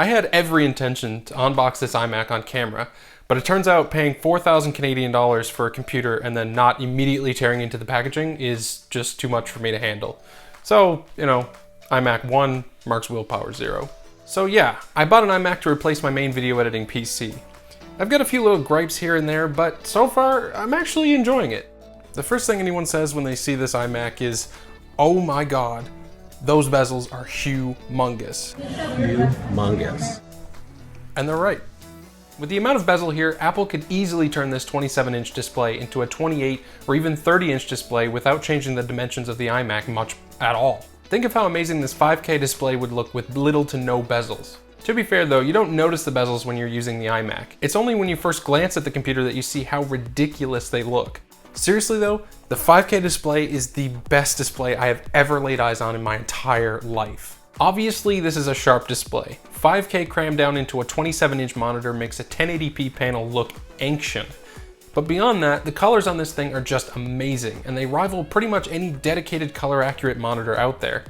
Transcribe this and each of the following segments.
I had every intention to unbox this iMac on camera, but it turns out paying 4,000 Canadian dollars for a computer and then not immediately tearing into the packaging is just too much for me to handle. So, you know, iMac 1 marks willpower 0. So yeah, I bought an iMac to replace my main video editing PC. I've got a few little gripes here and there, but so far, I'm actually enjoying it. The first thing anyone says when they see this iMac is, oh my god, those bezels are humongous. Humongous. And they're right. With the amount of bezel here, Apple could easily turn this 27-inch display into a 28 or even 30-inch display without changing the dimensions of the iMac much at all. Think of how amazing this 5K display would look with little to no bezels. To be fair though, you don't notice the bezels when you're using the iMac. It's only when you first glance at the computer that you see how ridiculous they look. Seriously though, the 5K display is the best display I have ever laid eyes on in my entire life. Obviously, this is a sharp display. 5K crammed down into a 27-inch monitor makes a 1080p panel look ancient. But beyond that, the colors on this thing are just amazing, and they rival pretty much any dedicated color-accurate monitor out there.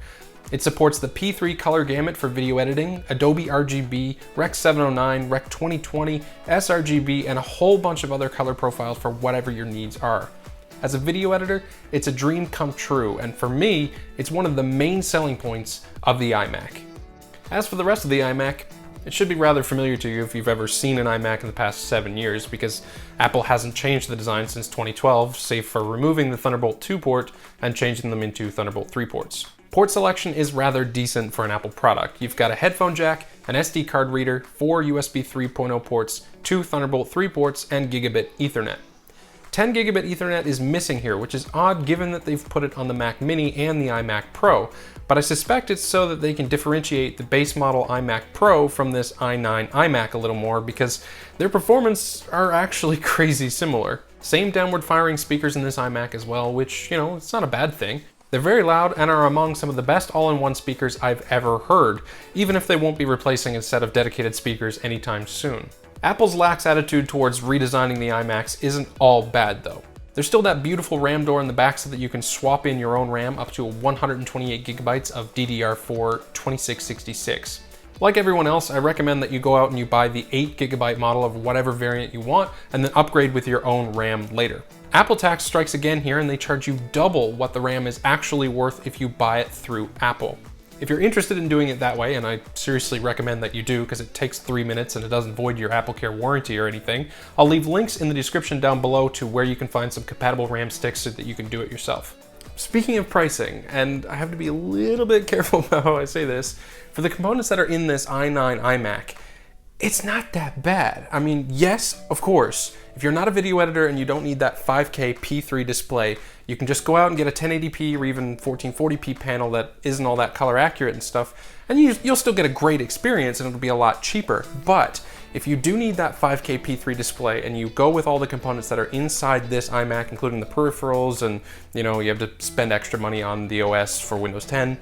It supports the P3 color gamut for video editing, Adobe RGB, Rec 709, Rec 2020, sRGB, and a whole bunch of other color profiles for whatever your needs are. As a video editor, it's a dream come true, and for me, it's one of the main selling points of the iMac. As for the rest of the iMac, it should be rather familiar to you if you've ever seen an iMac in the past 7 years, because Apple hasn't changed the design since 2012, save for removing the Thunderbolt 2 port and changing them into Thunderbolt 3 ports. Port selection is rather decent for an Apple product. You've got a headphone jack, an SD card reader, 4 USB 3.0 ports, 2 Thunderbolt 3 ports, and gigabit Ethernet. 10 gigabit Ethernet is missing here, which is odd given that they've put it on the Mac Mini and the iMac Pro, but I suspect it's so that they can differentiate the base model iMac Pro from this i9 iMac a little more because their performance are actually crazy similar. Same downward firing speakers in this iMac as well, which, you know, it's not a bad thing. They're very loud and are among some of the best all-in-one speakers I've ever heard, even if they won't be replacing a set of dedicated speakers anytime soon. Apple's lax attitude towards redesigning the iMacs isn't all bad though. There's still that beautiful RAM door in the back so that you can swap in your own RAM up to 128 gigabytes of DDR4 2666. Like everyone else, I recommend that you go out and you buy the 8 gigabyte model of whatever variant you want and then upgrade with your own RAM later. Apple tax strikes again here and they charge you double what the RAM is actually worth if you buy it through Apple. If you're interested in doing it that way, and I seriously recommend that you do because it takes 3 minutes and it doesn't void your AppleCare warranty or anything, I'll leave links in the description down below to where you can find some compatible RAM sticks so that you can do it yourself. Speaking of pricing, and I have to be a little bit careful about how I say this, for the components that are in this i9 iMac, it's not that bad. I mean, yes, of course, if you're not a video editor and you don't need that 5K P3 display, you can just go out and get a 1080p or even 1440p panel that isn't all that color accurate and stuff, and you'll still get a great experience and it'll be a lot cheaper. But if you do need that 5K P3 display and you go with all the components that are inside this iMac, including the peripherals, and you know, you have to spend extra money on the OS for Windows 10,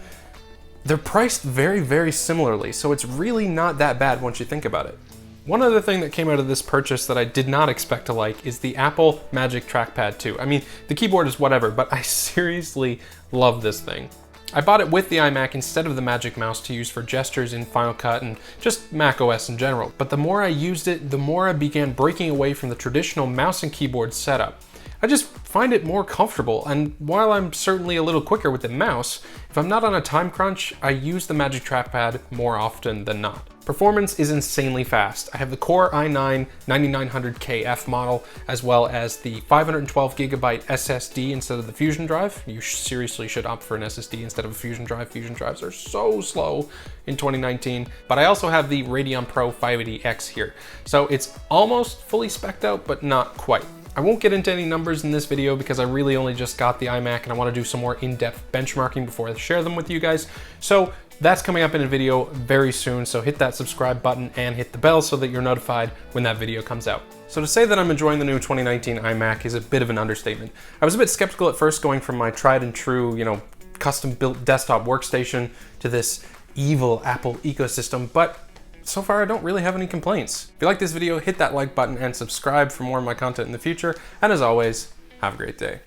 they're priced very, very similarly, so it's really not that bad once you think about it. One other thing that came out of this purchase that I did not expect to like is the Apple Magic Trackpad 2. I mean, the keyboard is whatever, but I seriously love this thing. I bought it with the iMac instead of the Magic Mouse to use for gestures in Final Cut and just Mac OS in general. But the more I used it, the more I began breaking away from the traditional mouse and keyboard setup. I just find it more comfortable, and while I'm certainly a little quicker with the mouse, if I'm not on a time crunch, I use the Magic Trackpad more often than not. Performance is insanely fast. I have the Core i9 9900KF model, as well as the 512GB SSD instead of the Fusion drive. You seriously should opt for an SSD instead of a Fusion drive. Fusion drives are so slow in 2019. But I also have the Radeon Pro 580X here. So it's almost fully spec'd out, but not quite. I won't get into any numbers in this video because I really only just got the iMac and I want to do some more in-depth benchmarking before I share them with you guys. So that's coming up in a video very soon, so hit that subscribe button and hit the bell so that you're notified when that video comes out. So to say that I'm enjoying the new 2019 iMac is a bit of an understatement. I was a bit skeptical at first going from my tried and true, custom built desktop workstation to this evil Apple ecosystem, but so far I don't really have any complaints. If you like this video, hit that like button and subscribe for more of my content in the future, and as always, have a great day.